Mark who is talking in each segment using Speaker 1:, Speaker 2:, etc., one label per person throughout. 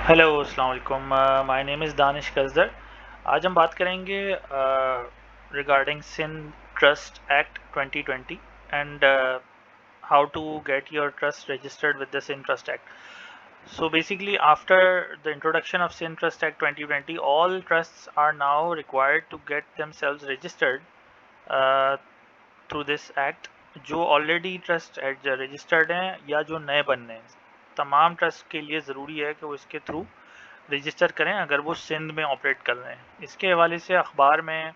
Speaker 1: Hello अस्सलाम वालेकुम। My name is Danish Kazdar. आज हम बात करेंगे regarding Sindh trust act 2020 and how to get your trust registered with the Sindh trust act. So basically, after the introduction of Sin Trust Act 2020, all trusts are now required to get themselves registered uh, through this act. जो already trust registered हैं या जो नए बनने हैं, तमाम trust के लिए ज़रूरी है कि वो इसके थ्रू रजिस्टर करें अगर वो सिंध में ऑपरेट कर रहे हैं. इसके हवाले से अखबार में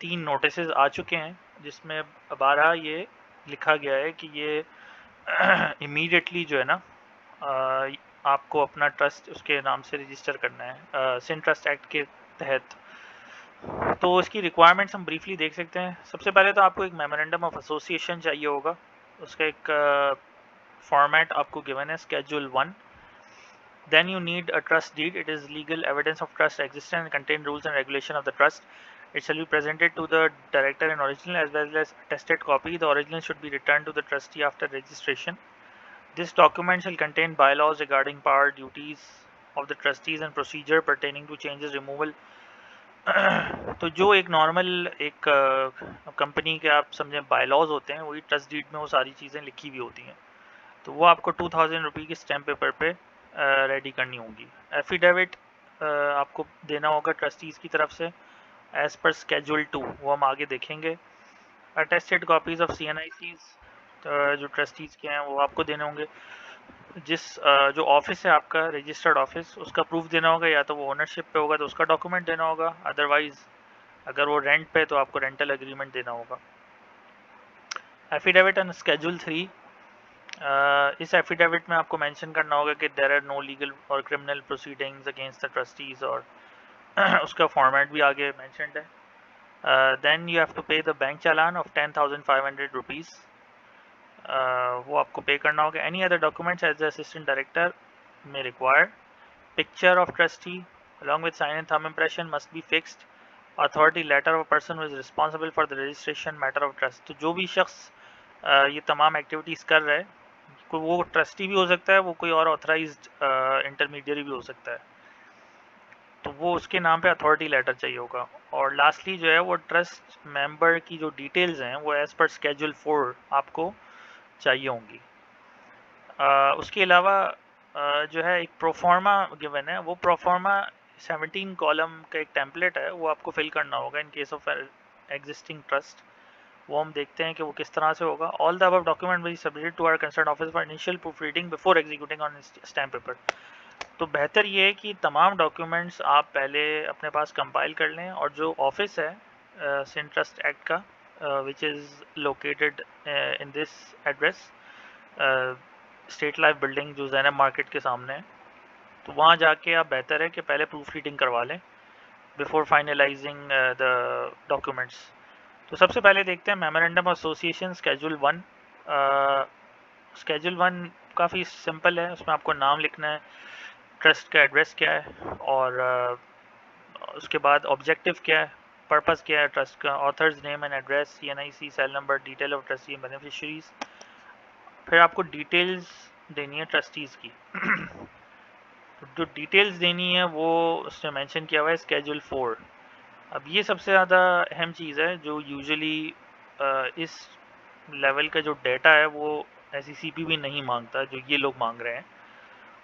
Speaker 1: 3 नोटिस आ चुके हैं जिसमें 12 ये लिखा गया है कि ये इमीडिएटली जो है ना आपको अपना ट्रस्ट उसके नाम से रजिस्टर करना है सिंध ट्रस्ट एक्ट के तहत. तो इसकी रिक्वायरमेंट्स हम ब्रीफली देख सकते हैं. सबसे पहले तो आपको एक मेमोरेंडम ऑफ एसोसिएशन चाहिए होगा. उसका एक फॉर्मेट आपको गिवन है, schedule 1. Then you need a trust deed. It is legal evidence of trust existence and contain rules and regulation of the trust. It shall be presented to the director in original as well as attested copy. The original should be returned to the trustee after registration. This document shall contain bylaws regarding power, duties of the trustees and procedure pertaining to changes, removal. तो जो एक normal एक company के आप समझें bylaws होते हैं, वही ट्रस्ट डीड में वो सारी चीज़ें लिखी हुई होती हैं. तो वो आपको 2000 रुपये की स्टैम्प पेपर पे रेडी करनी होगी. एफिडेविट आपको देना होगा ट्रस्टीज़ की तरफ से एज़ पर स्केड्यूल 2, वो हम आगे देखेंगे. अटेस्टेड कॉपीज़ ऑफ CNICs जो ट्रस्टीज़ के हैं वो आपको देने होंगे. जो ऑफिस है आपका रजिस्टर्ड ऑफिस, उसका प्रूफ देना होगा. या तो वो ओनरशिप पे होगा तो उसका डॉक्यूमेंट देना होगा, अदरवाइज़ अगर वो रेंट पे तो आपको रेंटल एग्रीमेंट देना होगा. Affidavit and schedule 3. इस एफिडेविट में आपको मेंशन करना होगा कि देयर आर नो लीगल और criminal proceedings against the trustees, और उसका फॉर्मेट भी आगे मेंशनड है. Then you have to pay the bank challan of 10,500 rupees. वो आपको पे करना होगा. Any other documents as the assistant director may required. Picture of trustee along with sign and thumb impression must be fixed. Authority letter of a person who is responsible for the registration matter of trust. तो जो भी शख्स ये तमाम activities कर रहा है, कोई वो ट्रस्टी भी हो सकता है, वो कोई और ऑथराइज्ड इंटरमीडियरी भी हो सकता है, तो वो उसके नाम पे अथॉरिटी लेटर चाहिए होगा. और लास्टली जो है वो ट्रस्ट मेंबर की जो डिटेल्स हैं वो एज़ पर स्केड्यूल 4 आपको चाहिए होंगी. उसके अलावा जो है एक प्रोफॉर्मा गिवन है. वो प्रोफॉर्मा 17 कॉलम का एक टेम्पलेट है, वो आपको फिल करना होगा in case of existing trust. वो हम देखते हैं कि वो किस तरह से होगा. All the above document will submitted to our concern office for initial proof reading before executing on stamp paper. तो बेहतर ये है कि तमाम डॉक्यूमेंट्स आप पहले अपने पास कंपाइल कर लें, और जो ऑफिस है सिंध ट्रस्ट एक्ट का, which is located in this address, state life building जो ज़ैनब मार्केट के सामने है, तो वहाँ जाके आप बेहतर है कि पहले प्रूफ रीडिंग करवा लें बिफोर फाइनलाइजिंग द डॉक्यूमेंट्स. तो सबसे पहले देखते हैं memorandum of association schedule 1. Schedule 1 काफ़ी सिंपल है. उसमें आपको नाम लिखना है, ट्रस्ट का एड्रेस क्या है, और उसके बाद ऑब्जेक्टिव क्या है, पर्पस क्या है ट्रस्ट का, author's name and address, CNIC cell number, detail of trustee and beneficiaries. फिर आपको डिटेल्स देनी है ट्रस्टीज़ की. जो डिटेल्स देनी है वो उसने मेंशन किया हुआ है स्केड्यूल 4. अब ये सबसे ज़्यादा अहम चीज़ है जो यूजुअली इस लेवल का जो डेटा है वो SECP भी नहीं मांगता, जो ये लोग मांग रहे हैं.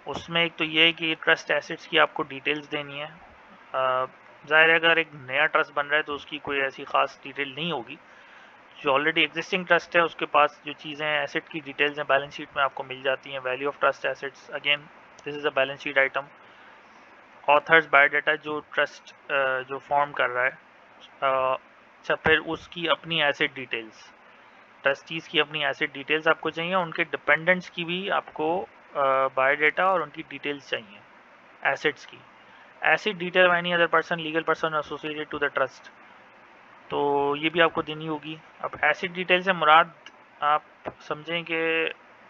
Speaker 1: उसमें एक तो ये है कि ट्रस्ट एसेट्स की आपको डिटेल्स देनी है. ज़ाहिर है अगर एक नया ट्रस्ट बन रहा है तो उसकी कोई ऐसी ख़ास डिटेल नहीं होगी. जो ऑलरेडी एग्जिस्टिंग ट्रस्ट है उसके पास जो चीज़ें हैं, एसेट की डिटेल्स हैं, बैलेंस शीट में आपको मिल जाती हैं. Value of trust assets, again this is a balance sheet item. Authors biodata जो ट्रस्ट जो फॉर्म कर रहा है, अच्छा, फिर उसकी अपनी एसेट डिटेल्स, ट्रस्टीज़ की अपनी एसेट डिटेल्स आपको चाहिए. उनके डिपेंडेंट्स की भी आपको बायोडाटा और उनकी डिटेल्स चाहिए एसेट्स की. Asset detail of any other person, legal person associated to the trust, तो ये भी आपको देनी होगी. अब एसेट डिटेल से मुराद आप समझें कि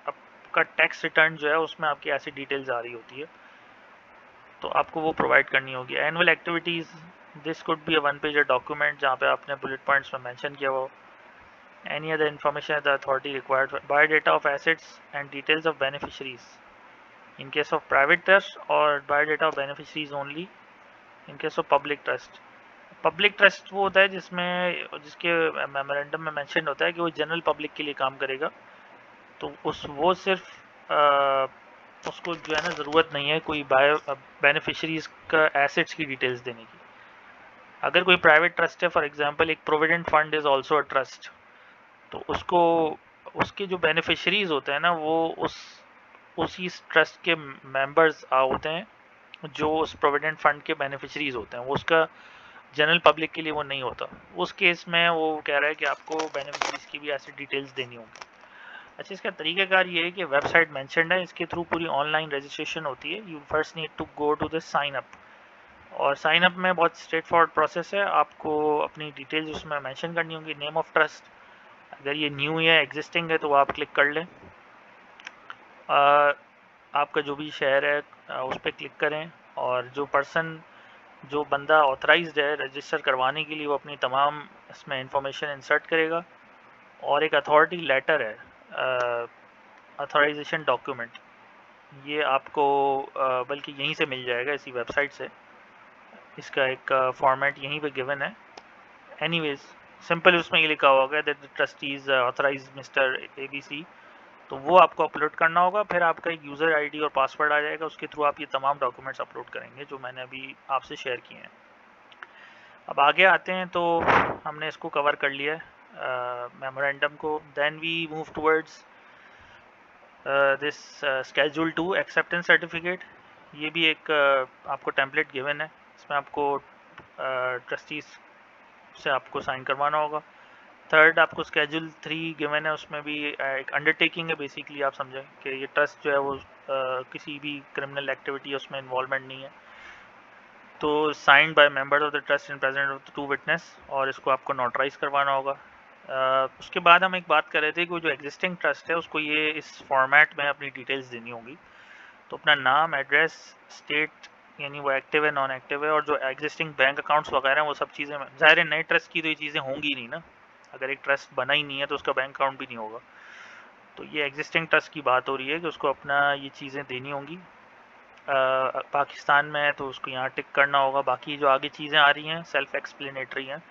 Speaker 1: आपका टैक्स रिटर्न जो है उसमें आपकी एसेट डिटेल्स आ रही होती है, तो आपको वो प्रोवाइड करनी होगी. Annual activities, this could be a 1 pager document जहाँ पे आपने बुलेट पॉइंट्स में मेंशन किया हो. Any other information the authority required. Biodata of assets and details of beneficiaries, in case of private trust, or biodata of beneficiaries only in case of public trust. Public trust वो होता है जिसके memorandum में mention होता है कि वो general public के लिए काम करेगा, तो वो सिर्फ उसको जो है ना ज़रूरत नहीं है कोई बेनिफिशरीज का एसेट्स की डिटेल्स देने की। अगर कोई प्राइवेट ट्रस्ट है, फॉर एग्जांपल एक provident fund is also a trust, तो उसके जो बेनिफिशरीज होते हैं ना वो उसी ट्रस्ट के मेंबर्स होते हैं जो उस प्रोविडेंट फंड के बेनिफिशरीज होते हैं। वो उसका जनरल पब्लिक के लिए वो नहीं होता। उस केस में वो कह रहा है कि आपको बेनिफिशरीज की भी ऐसी डिटेल्स देनी होगी। अच्छा, इसका तरीकाकार ये है कि वेबसाइट मेंशन्ड है, इसके थ्रू पूरी ऑनलाइन रजिस्ट्रेशन होती है। You first need to go to the sign up, और साइन अप में बहुत स्ट्रेट फॉरवर्ड प्रोसेस है। आपको अपनी डिटेल्स उसमें मेंशन करनी होगी, नेम ऑफ ट्रस्ट, अगर ये न्यू या एग्जिस्टिंग है तो आप क्लिक कर लें। आपका जो भी शहर है उस पर क्लिक करें, और जो बंदा ऑथराइज्ड है रजिस्टर करवाने के लिए वो अपनी तमाम इसमें इंफॉर्मेशन इंसर्ट करेगा। और एक अथॉरिटी लेटर है, अथॉराइजेशन डॉक्यूमेंट, ये आपको बल्कि यहीं से मिल जाएगा, इसी वेबसाइट से। इसका एक फॉर्मेट यहीं पे गिवन है। एनीवेज सिंपल उसमें ये लिखा होगा that the trustees authorize mister ABC, तो वो आपको अपलोड करना होगा। फिर आपका एक यूज़र ID और पासवर्ड आ जाएगा, उसके थ्रू आप ये तमाम डॉक्यूमेंट्स अपलोड करेंगे जो मैंने अभी आपसे शेयर किए हैं। अब आगे आते हैं, तो हमने इसको कवर कर लिया है मेमोरेंडम को। Then we move towards this schedule 2 acceptance certificate. ये भी एक आपको टेम्पलेट गिवन है, इसमें आपको ट्रस्टीज से आपको साइन करवाना होगा। थर्ड आपको स्केड्यूल 3 गिवन है, उसमें भी एक अंडरटेकिंग है बेसिकली। आप समझें कि ये ट्रस्ट जो है वो किसी भी क्रिमिनल एक्टिविटी उसमें इन्वॉल्वमेंट नहीं है। तो signed by members of the trust in presence of the 2 witness, और इसको आपको नोटराइज करवाना होगा। उसके बाद हम एक बात कर रहे थे कि वो जो एग्जिस्टिंग ट्रस्ट है उसको ये इस फॉर्मेट में अपनी डिटेल्स देनी होगी। तो अपना नाम, एड्रेस, स्टेट, यानी वो एक्टिव है नॉन एक्टिव है, और जो एग्जिस्टिंग बैंक अकाउंट्स वगैरह हैं वो सब चीज़ें। ज़ाहिर है नए ट्रस्ट की तो ये चीज़ें होंगी नहीं ना, अगर एक ट्रस्ट बना ही नहीं है तो उसका बैंक अकाउंट भी नहीं होगा। तो ये एग्जिस्टिंग ट्रस्ट की बात हो रही है कि उसको अपना ये चीज़ें देनी होंगी। पाकिस्तान में है तो उसको यहाँ टिक करना होगा। बाकी जो आगे चीज़ें आ रही हैं सेल्फ एक्सप्लेनेटरी हैं,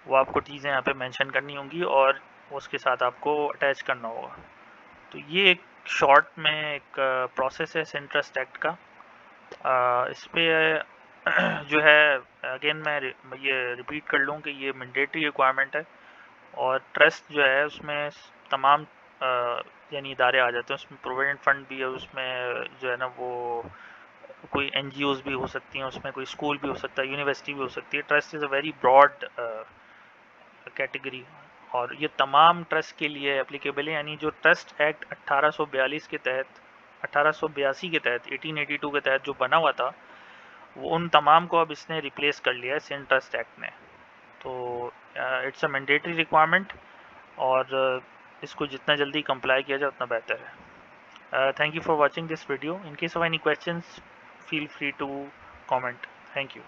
Speaker 1: वो आपको चीज़ें यहाँ पे मेंशन करनी होंगी और उसके साथ आपको अटैच करना होगा। तो ये एक शॉर्ट में एक प्रोसेस है सिन ट्रस्ट एक्ट का। इस पे जो है अगेन मैं ये रिपीट कर लूँ कि ये मैंडेटरी रिक्वायरमेंट है, और ट्रस्ट जो है उसमें तमाम यानी इदारे आ जाते हैं। उसमें प्रोविडेंट फंड भी है, उसमें जो है ना वो कोई NGOs भी हो सकती हैं, उसमें कोई स्कूल भी हो सकता है, यूनिवर्सिटी भी हो सकती है। Trust is a very broad category, और ये तमाम ट्रस्ट के लिए एप्लीकेबल है। यानी जो ट्रस्ट एक्ट 1882 के तहत 1882 के तहत जो बना हुआ था, वो उन तमाम को अब इसने रिप्लेस कर लिया है सिन ट्रस्ट एक्ट ने। तो इट्स अ मैंडेटरी रिक्वायरमेंट, और इसको जितना जल्दी कंप्लाई किया जाए उतना बेहतर है। Thank you for watching this video. In case of any questions, feel free to comment. Thank you.